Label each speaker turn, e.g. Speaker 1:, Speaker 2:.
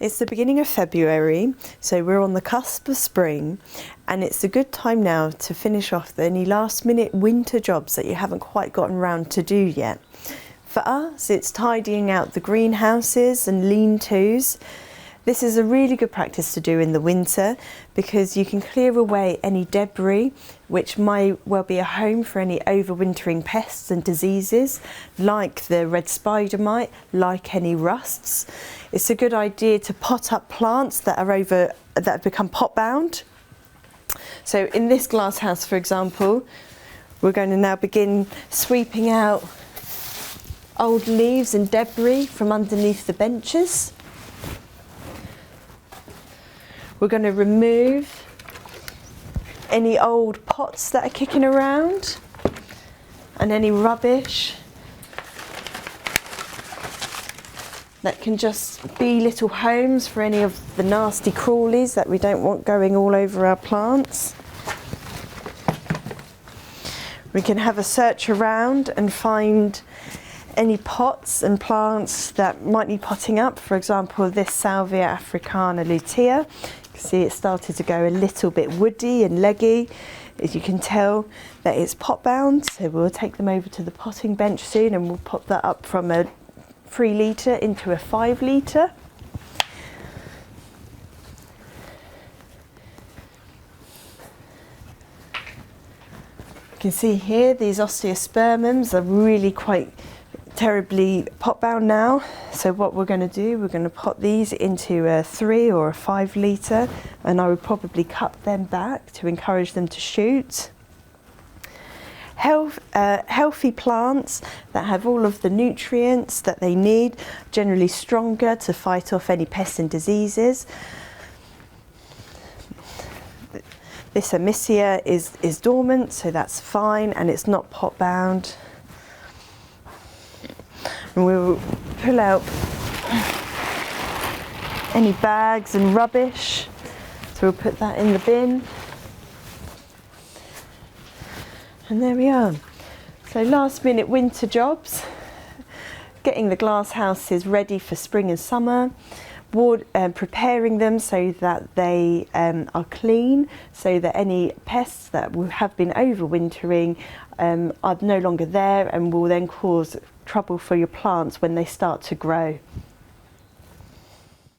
Speaker 1: It's the beginning of February, so we're on the cusp of spring, and it's a good time now to finish off any last minute winter jobs that you haven't quite gotten around to do yet. For us, it's tidying out the greenhouses and lean-tos. This is a really good practice to do in the winter because you can clear away any debris which might well be a home for any overwintering pests and diseases like the red spider mite, like any rusts. It's a good idea to pot up plants that have become pot bound. So in this glass house, for example, we're going to now begin sweeping out old leaves and debris from underneath the benches. We're going to remove any old pots that are kicking around and any rubbish that can just be little homes for any of the nasty crawlies that we don't want going all over our plants. We can have a search around and find any pots and plants that might need potting up. For example, this Salvia africana lutea. You can see it started to go a little bit woody and leggy. As you can tell that it's pot bound, so we'll take them over to the potting bench soon and we'll pop that up from a 3 litre into a 5 litre. You can see here these osteospermums are really quite terribly pot bound now, so what we're going to do, we're going to pot these into a 3 or a 5 litre, and I would probably cut them back to encourage them to shoot. Healthy plants that have all of the nutrients that they need, generally stronger to fight off any pests and diseases. This Amicia is dormant, so that's fine, and it's not pot bound. And we'll pull out any bags and rubbish, so we'll put that in the bin. And there we are. So last minute winter jobs, getting the glass houses ready for spring and summer, preparing them so that they are clean, so that any pests that have been overwintering are no longer there and will then cause trouble for your plants when they start to grow.